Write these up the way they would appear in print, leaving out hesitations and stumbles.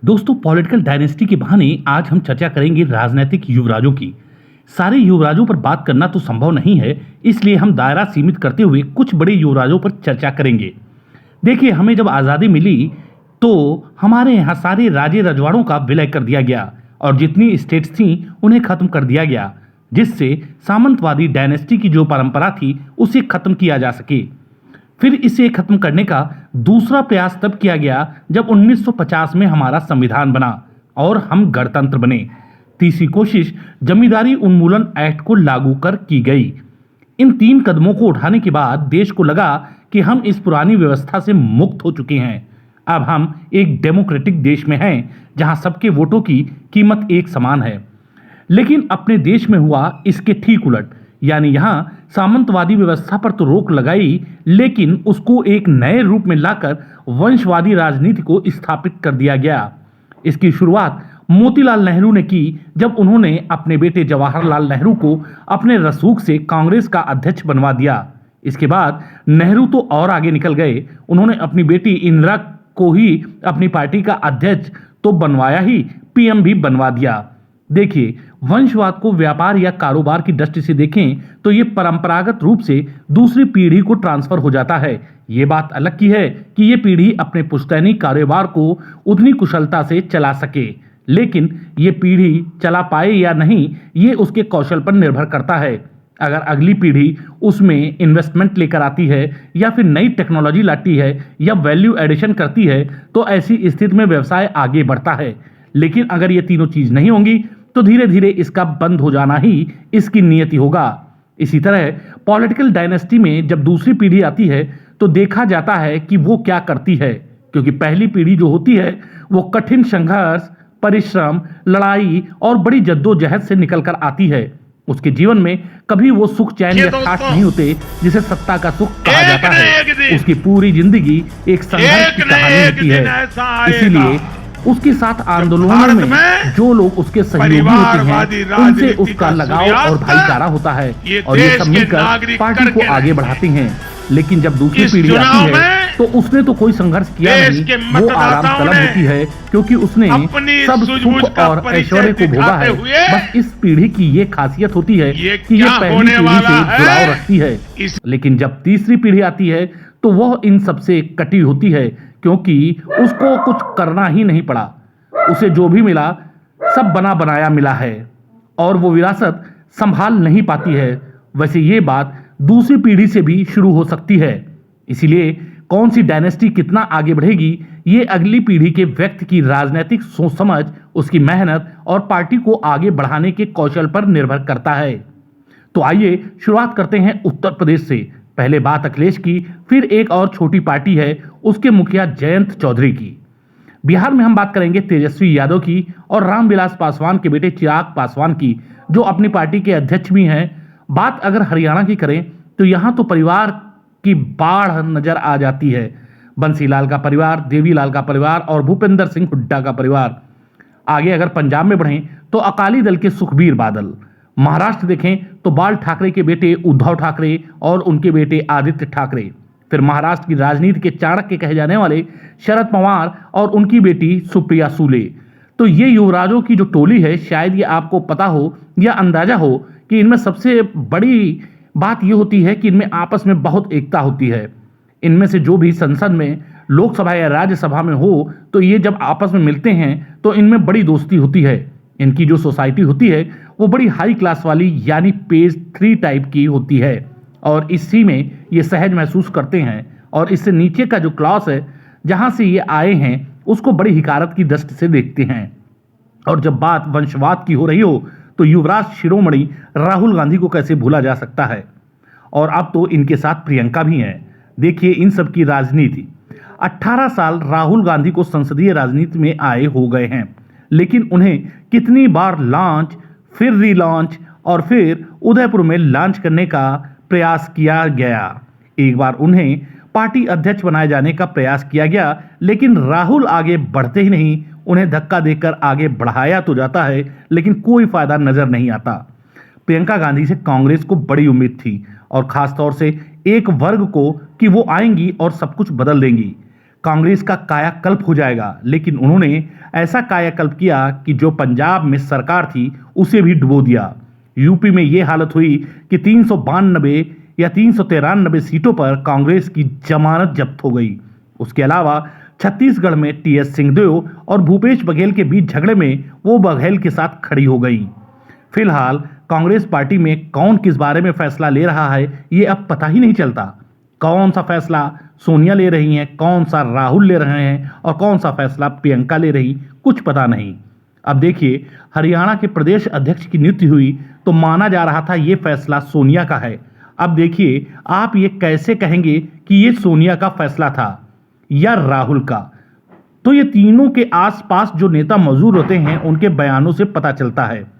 दोस्तों, political dynasty के बहाने आज हम चर्चा करेंगे राजनीतिक युवराजों की। सारे युवराजों पर बात करना तो संभव नहीं है, इसलिए हम दायरा सीमित करते हुए कुछ बड़े युवराजों पर चर्चा करेंगे। देखिए, हमें जब आज़ादी मिली तो हमारे यहाँ सारे राजे रजवाड़ों का विलय कर दिया गया और जितनी स्टेट्स थीं उन्हें खत्म कर दिया गया, जिससे सामंतवादी डायनेस्टी की जो परंपरा थी उसे खत्म किया जा सके। फिर इसे खत्म करने का दूसरा प्रयास तब किया गया जब 1950 में हमारा संविधान बना और हम गणतंत्र बने। तीसरी कोशिश जमींदारी उन्मूलन एक्ट को लागू कर की गई। इन तीन कदमों को उठाने के बाद देश को लगा कि हम इस पुरानी व्यवस्था से मुक्त हो चुके हैं। अब हम एक डेमोक्रेटिक देश में हैं जहां सबके वोटों की कीमत एक समान है। लेकिन अपने देश में हुआ इसके ठीक उलट, यानी यहां सामंतवादी व्यवस्था पर तो रोक लगाई, लेकिन उसको एक नए रूप में लाकर वंशवादी राजनीति को स्थापित कर दिया गया। इसकी शुरुआत मोतीलाल नेहरू ने की जब उन्होंने अपने बेटे जवाहरलाल नेहरू को अपने रसूख से कांग्रेस का अध्यक्ष बनवा दिया। इसके बाद नेहरू तो और आगे निकल गए, उन्होंने अपनी बेटी इंदिरा को ही अपनी पार्टी का अध्यक्ष तो बनवाया ही, पीएम भी बनवा दिया। देखिए, वंशवाद को व्यापार या कारोबार की दृष्टि से देखें तो ये परंपरागत रूप से दूसरी पीढ़ी को ट्रांसफर हो जाता है। ये बात अलग की है कि ये पीढ़ी अपने पुश्तैनी कारोबार को उतनी कुशलता से चला सके, लेकिन ये पीढ़ी चला पाए या नहीं ये उसके कौशल पर निर्भर करता है। अगर अगली पीढ़ी उसमें इन्वेस्टमेंट लेकर आती है या फिर नई टेक्नोलॉजी लाती है या वैल्यू एडिशन करती है तो ऐसी स्थिति में व्यवसाय आगे बढ़ता है। लेकिन अगर ये तीनों चीज नहीं होंगी तो धीरे धीरे इसका बंद हो जाना ही इसकी नियति होगा। इसी तरह पॉलिटिकल डायनेस्टी में जब दूसरी पीढ़ी आती है तो देखा जाता है कि वो क्या करती है, क्योंकि पहली पीढ़ी जो होती है वो कठिन संघर्ष, परिश्रम, लड़ाई और बड़ी जद्दोजहद से निकलकर आती है। उसके जीवन में कभी वो सुख चैन या ठाठ नहीं होते जिसे सत्ता का सुख कहा जाता है। उसकी पूरी जिंदगी एक संघर्ष की कहानी होती है। इसीलिए उसके साथ आंदोलनों में जो लोग उसके सहयोगी होते हैं उनसे उसका लगाव और भाईचारा होता है और ये सब मिलकर पार्टी को आगे बढ़ाते हैं। लेकिन जब दूसरी पीढ़ी आती है तो उसने तो कोई संघर्ष किया नहीं, वो आराम तलब होती है क्योंकि उसने सब सुख और ऐश्वर्य को भोगा है। बस इस पीढ़ी की ये खासियत होती है कि ये पहली पीढ़ी से जुड़ाव रखती है। लेकिन जब तीसरी पीढ़ी आती है तो वह इन सबसे कटी होती है, क्योंकि उसको कुछ करना ही नहीं पड़ा। उसे जो भी मिला सब बना बनाया मिला है और वो विरासत संभाल नहीं पाती है। वैसे ये बात दूसरी पीढ़ी से भी शुरू हो सकती है। इसीलिए कौन सी डायनेस्टी कितना आगे बढ़ेगी ये अगली पीढ़ी के व्यक्ति की राजनीतिक सोच समझ, उसकी मेहनत और पार्टी को आगे बढ़ाने के कौशल पर निर्भर करता है। तो आइए शुरुआत करते हैं उत्तर प्रदेश से। पहले बात अखिलेश की, फिर एक और छोटी पार्टी है उसके मुखिया जयंत चौधरी की। बिहार में हम बात करेंगे तेजस्वी यादव की और रामविलास पासवान के बेटे चिराग पासवान की, जो अपनी पार्टी के अध्यक्ष भी हैं। बात अगर हरियाणा की करें तो यहाँ तो परिवार की बाढ़ नजर आ जाती है। बंसीलाल का परिवार, देवीलाल का परिवार और भूपेंद्र सिंह हुड्डा का परिवार। आगे अगर पंजाब में बढ़ें तो अकाली दल के सुखबीर बादल। महाराष्ट्र देखें तो बाल ठाकरे के बेटे उद्धव ठाकरे और उनके बेटे आदित्य ठाकरे। फिर महाराष्ट्र की राजनीति के चाणक्य कहे जाने वाले शरद पवार और उनकी बेटी सुप्रिया सूले। तो ये युवराजों की जो टोली है, शायद ये आपको पता हो या अंदाजा हो कि इनमें सबसे बड़ी बात ये होती है कि इनमें आपस में बहुत एकता होती है। इनमें से जो भी संसद में, लोकसभा या राज्यसभा में हो तो ये जब आपस में मिलते हैं तो इनमें बड़ी दोस्ती होती है। इनकी जो सोसाइटी होती है वो बड़ी हाई क्लास वाली यानी पेज 3 टाइप की होती है और इसी में ये सहज महसूस करते हैं और इससे नीचे का जो क्लास है जहां से ये आए हैं उसको बड़ी हिकारत की दृष्टि से देखते हैं। और जब बात वंशवाद की हो रही हो तो युवराज शिरोमणि राहुल गांधी को कैसे भूला जा सकता है। और अब तो इनके साथ प्रियंका भी हैं। देखिए इन सब की राजनीति। 18 साल राहुल गांधी को संसदीय राजनीति में आए हो गए हैं, लेकिन उन्हें कितनी बार लॉन्च, फिर रीलॉन्च और फिर उदयपुर में लॉन्च करने का प्रयास किया गया। एक बार उन्हें पार्टी अध्यक्ष बनाए जाने का प्रयास किया गया, लेकिन राहुल आगे बढ़ते ही नहीं। उन्हें धक्का देकर आगे बढ़ाया तो जाता है लेकिन कोई फायदा नजर नहीं आता। प्रियंका गांधी से कांग्रेस को बड़ी उम्मीद थी और खासतौर से एक वर्ग को कि वो आएंगी और सब कुछ बदल देंगी। कांग्रेस का कायाकल्प हो जाएगा, लेकिन उन्होंने ऐसा कायाकल्प किया कि जो पंजाब में सरकार थी उसे भी डुबो दिया। यूपी में यह हालत हुई कि 392 या 393 सीटों पर कांग्रेस की जमानत जब्त हो गई। उसके अलावा छत्तीसगढ़ में टीएस सिंहदेव और भूपेश बघेल के बीच झगड़े में वो बघेल के साथ खड़ी हो गई। फिलहाल कांग्रेस पार्टी में कौन किस बारे में फैसला ले रहा है ये अब पता ही नहीं चलता। कौन सा फैसला सोनिया ले रही हैं, कौन सा राहुल ले रहे हैं और कौन सा फैसला प्रियंका ले रही, कुछ पता नहीं। अब देखिए, हरियाणा के प्रदेश अध्यक्ष की नियुक्ति हुई तो माना जा रहा था ये फैसला सोनिया का है। अब देखिए, आप ये कैसे कहेंगे कि ये सोनिया का फैसला था या राहुल का? तो ये तीनों के आसपास जो नेता मौजूद होते हैं उनके बयानों से पता चलता है।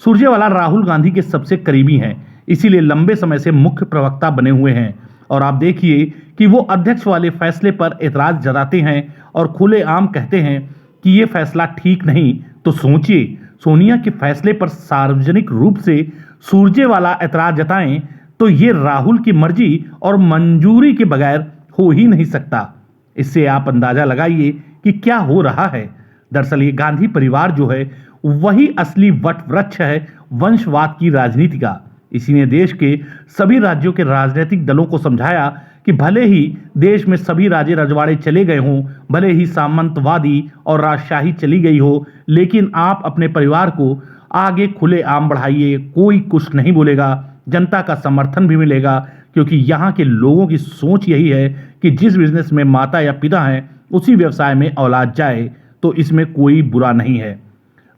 सुरजेवाला राहुल गांधी के सबसे करीबी हैं, इसीलिए लंबे समय से मुख्य प्रवक्ता बने हुए हैं। और आप देखिए कि वो अध्यक्ष वाले फैसले पर एतराज जताते हैं और खुलेआम कहते हैं कि ये फैसला ठीक नहीं। तो सोचिए, सोनिया के फैसले पर सार्वजनिक रूप से सुरजेवाला एतराज जताएं तो ये राहुल की मर्जी और मंजूरी के बगैर हो ही नहीं सकता। इससे आप अंदाजा लगाइए कि क्या हो रहा है। दरअसल ये गांधी परिवार जो है वही असली वट वृक्ष है वंशवाद की राजनीति का। इसी ने देश के सभी राज्यों के राजनीतिक दलों को समझाया कि भले ही देश में सभी राजे रजवाड़े चले गए हों, भले ही सामंतवादी और राजशाही चली गई हो, लेकिन आप अपने परिवार को आगे खुलेआम बढ़ाइए, कोई कुछ नहीं बोलेगा, जनता का समर्थन भी मिलेगा, क्योंकि यहाँ के लोगों की सोच यही है कि जिस बिजनेस में माता या पिता हैं उसी व्यवसाय में औलाद जाए तो इसमें कोई बुरा नहीं है।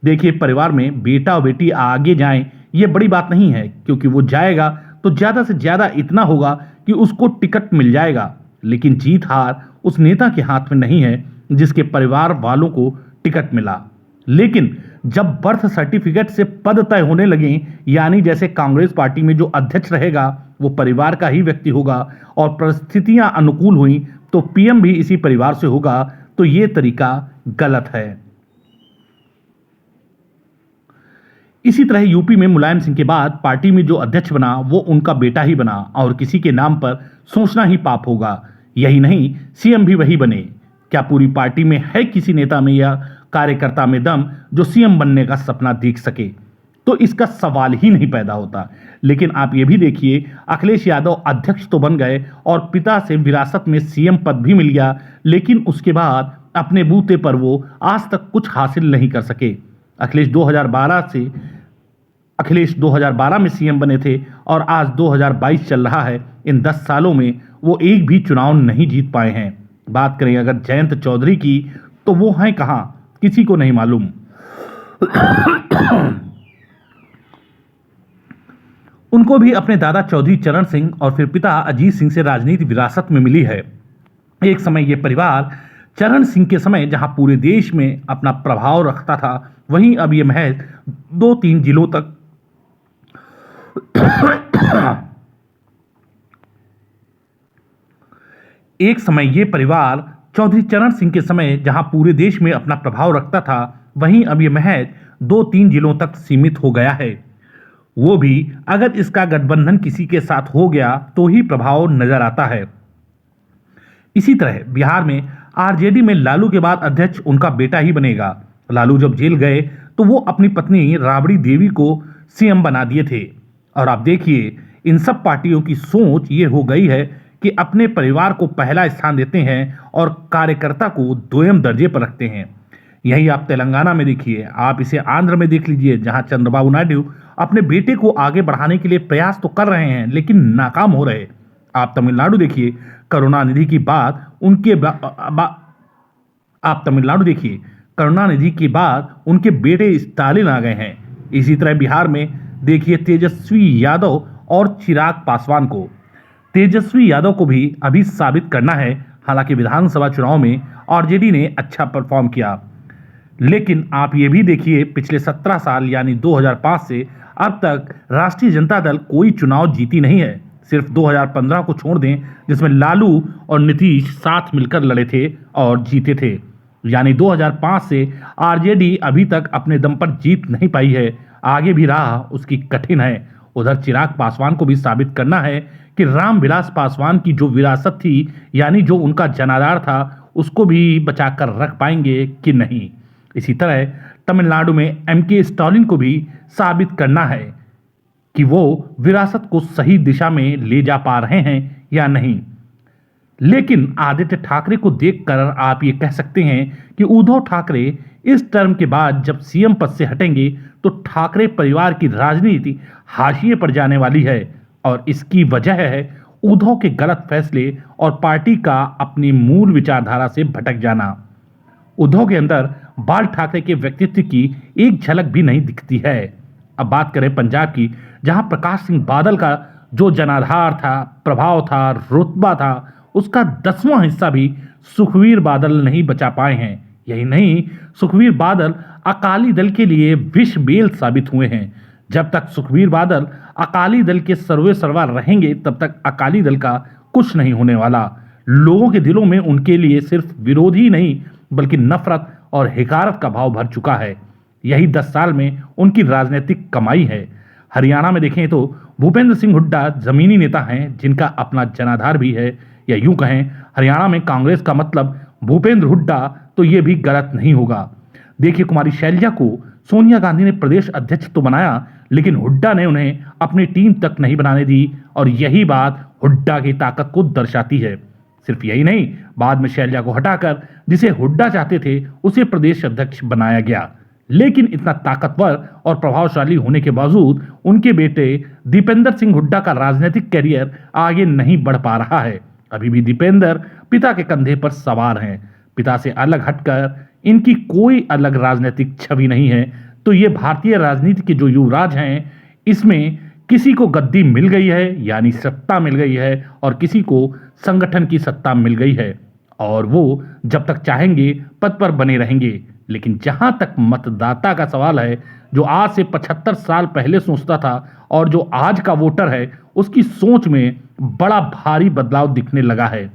देखिए, परिवार में बेटा और बेटी आगे जाएं ये बड़ी बात नहीं है, क्योंकि वो जाएगा तो ज्यादा से ज्यादा इतना होगा कि उसको टिकट मिल जाएगा, लेकिन जीत हार उस नेता के हाथ में नहीं है जिसके परिवार वालों को टिकट मिला। लेकिन जब बर्थ सर्टिफिकेट से पद तय होने लगे, यानी जैसे कांग्रेस पार्टी में जो अध्यक्ष रहेगा वो परिवार का ही व्यक्ति होगा और परिस्थितियां अनुकूल हुई तो पीएम भी इसी परिवार से होगा, तो ये तरीका गलत है। इसी तरह यूपी में मुलायम सिंह के बाद पार्टी में जो अध्यक्ष बना वो उनका बेटा ही बना और किसी के नाम पर सोचना ही पाप होगा। यही नहीं, सीएम भी वही बने। क्या पूरी पार्टी में है किसी नेता में या कार्यकर्ता में दम जो सीएम बनने का सपना देख सके? तो इसका सवाल ही नहीं पैदा होता। लेकिन आप ये भी देखिए, अखिलेश यादव अध्यक्ष तो बन गए और पिता से विरासत में सीएम पद भी मिल गया, लेकिन उसके बाद अपने बूते पर वो आज तक कुछ हासिल नहीं कर सके। अखिलेश 2012 में सीएम बने थे और आज 2022 चल रहा है। इन 10 सालों में वो एक भी चुनाव नहीं जीत पाए हैं। बात करें अगर जयंत चौधरी की, तो वो हैं कहां, किसी को नहीं मालूम। उनको भी अपने दादा चौधरी चरण सिंह और फिर पिता अजीत सिंह से राजनीति विरासत में मिली है। एक समय यह परिवार चरण सिंह के समय जहां पूरे देश में अपना प्रभाव रखता था, वहीं अब यह महज 2-3 जिलों तक एक समय यह परिवार चौधरी चरण सिंह के समय जहां पूरे देश में अपना प्रभाव रखता था, वहीं अब यह महज 2-3 जिलों तक सीमित हो गया है। वो भी अगर इसका गठबंधन किसी के साथ हो गया तो ही प्रभाव नजर आता है। इसी तरह बिहार में आरजेडी में लालू के बाद अध्यक्ष उनका बेटा ही बनेगा। लालू जब जेल गए तो वो अपनी पत्नी राबड़ी देवी को सीएम बना दिए थे। और आप देखिए, इन सब पार्टियों की सोच ये हो गई है कि अपने परिवार को पहला स्थान देते हैं और कार्यकर्ता को दोयम दर्जे पर रखते हैं। यही आप तेलंगाना में देखिए, आप इसे आंध्र में देख लीजिए, जहां चंद्रबाबू नायडू अपने बेटे को आगे बढ़ाने के लिए प्रयास तो कर रहे हैं लेकिन नाकाम हो रहे। आप तमिलनाडु देखिए, करुणानिधि की बात उनके बेटे स्टालिन आ गए हैं। इसी तरह बिहार में देखिए तेजस्वी यादव और चिराग पासवान को। तेजस्वी यादव को भी अभी साबित करना है। हालांकि विधानसभा चुनाव में आरजेडी ने अच्छा परफॉर्म किया, लेकिन आप ये भी देखिए पिछले 17 साल यानी 2005 से अब तक राष्ट्रीय जनता दल कोई चुनाव जीती नहीं है। सिर्फ 2015 को छोड़ दें, जिसमें लालू और नीतीश साथ मिलकर लड़े थे और जीते थे। यानी 2005 से आरजेडी अभी तक अपने दम पर जीत नहीं पाई है। आगे भी राह उसकी कठिन है। उधर चिराग पासवान को भी साबित करना है कि रामविलास पासवान की जो विरासत थी, यानी जो उनका जनाधार था, उसको भी बचाकर रख पाएंगे कि नहीं। इसी तरह तमिलनाडु में एमके स्टालिन को भी साबित करना है कि वो विरासत को सही दिशा में ले जा पा रहे हैं या नहीं। लेकिन आदित्य ठाकरे को देखकर आप ये कह सकते हैं कि उद्धव ठाकरे इस टर्म के बाद जब सीएम पद से हटेंगे तो ठाकरे परिवार की राजनीति हाशिए पर जाने वाली है, और इसकी वजह है उद्धव के गलत फैसले और पार्टी का अपनी मूल विचारधारा से भटक जाना। उद्धव के अंदर बाल ठाकरे के व्यक्तित्व की एक झलक भी नहीं दिखती है। अब बात करें पंजाब की, जहां प्रकाश सिंह बादल का जो जनाधार था, प्रभाव था, रुतबा था, उसका 10वां हिस्सा भी सुखबीर बादल नहीं बचा पाए हैं। यही नहीं, सुखबीर बादल अकाली दल के लिए विष बेल साबित हुए हैं। जब तक सुखबीर बादल अकाली दल के सर्वे सर्वा रहेंगे तब तक अकाली दल का कुछ नहीं होने वाला। लोगों के दिलों में उनके लिए सिर्फ विरोध ही नहीं बल्कि नफरत और हिकारत का भाव भर चुका है। यही 10 साल में उनकी राजनीतिक कमाई है। हरियाणा में देखें तो भूपेंद्र सिंह हुड्डा जमीनी नेता हैं जिनका अपना जनाधार भी है, या यूं कहें हरियाणा में कांग्रेस का मतलब भूपेंद्र हुड्डा, तो ये भी गलत नहीं होगा। देखिए, कुमारी शैलजा को सोनिया गांधी ने प्रदेश अध्यक्ष तो बनाया, लेकिन हुड्डा ने उन्हें अपनी टीम तक नहीं बनाने दी, और यही बात हुड्डा की ताकत को दर्शाती है। सिर्फ यही नहीं, बाद में शैलजा को हटाकर जिसे हुड्डा चाहते थे उसे प्रदेश अध्यक्ष बनाया गया। लेकिन इतना ताकतवर और प्रभावशाली होने के बावजूद उनके बेटे दीपेंद्र सिंह हुड्डा का राजनीतिक कैरियर आगे नहीं बढ़ पा रहा है। अभी भी दीपेंद्र पिता के कंधे पर सवार हैं। पिता से अलग हटकर इनकी कोई अलग राजनीतिक छवि नहीं है। तो ये भारतीय राजनीति के जो युवराज हैं, इसमें किसी को गद्दी मिल गई है यानी सत्ता मिल गई है, और किसी को संगठन की सत्ता मिल गई है, और वो जब तक चाहेंगे पद पर बने रहेंगे। लेकिन जहां तक मतदाता का सवाल है, जो आज से 75 साल पहले सोचता था और जो आज का वोटर है, उसकी सोच में बड़ा भारी बदलाव दिखने लगा है।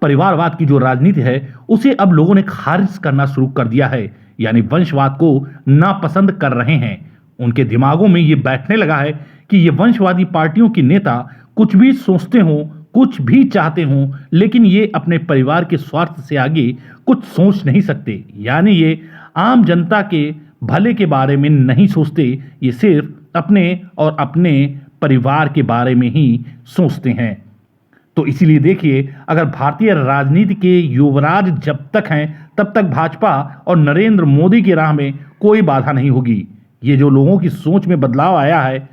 परिवारवाद की जो राजनीति है उसे अब लोगों ने खारिज करना शुरू कर दिया है, यानी वंशवाद को नापसंद कर रहे हैं। उनके दिमागों में ये बैठने लगा है कि ये वंशवादी पार्टियों के नेता कुछ भी सोचते हों, कुछ भी चाहते हों, लेकिन ये अपने परिवार के स्वार्थ से आगे कुछ सोच नहीं सकते। यानी ये आम जनता के भले के बारे में नहीं सोचते, ये सिर्फ अपने और अपने परिवार के बारे में ही सोचते हैं। तो इसीलिए देखिए, अगर भारतीय राजनीति के युवराज जब तक हैं तब तक भाजपा और नरेंद्र मोदी की राह में कोई बाधा नहीं होगी। ये जो लोगों की सोच में बदलाव आया है,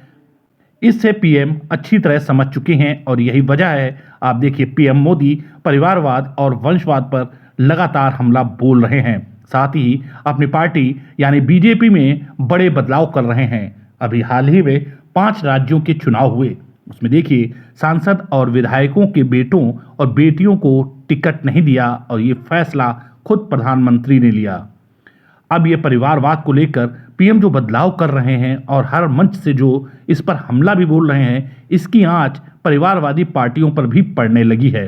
इससे पीएम अच्छी तरह समझ चुके हैं, और यही वजह है आप देखिए पीएम मोदी परिवारवाद और वंशवाद पर लगातार हमला बोल रहे हैं। साथ ही अपनी पार्टी यानी बीजेपी में बड़े बदलाव कर रहे हैं। अभी हाल ही में 5 राज्यों के चुनाव हुए, उसमें देखिए सांसद और विधायकों के बेटों और बेटियों को टिकट नहीं दिया, और ये फैसला खुद प्रधानमंत्री ने लिया। अब ये परिवारवाद को लेकर पीएम जो बदलाव कर रहे हैं और हर मंच से जो इस पर हमला भी बोल रहे हैं, इसकी आंच परिवारवादी पार्टियों पर भी पड़ने लगी है।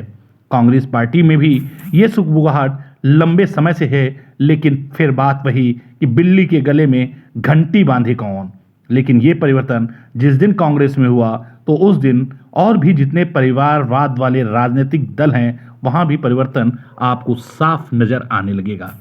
कांग्रेस पार्टी में भी ये सुगबुगाहट लंबे समय से है, लेकिन फिर बात वही कि बिल्ली के गले में घंटी बांधे कौन। लेकिन ये परिवर्तन जिस दिन कांग्रेस में हुआ तो उस दिन और भी जितने परिवारवाद वाले राजनीतिक दल हैं, वहां भी परिवर्तन आपको साफ नजर आने लगेगा।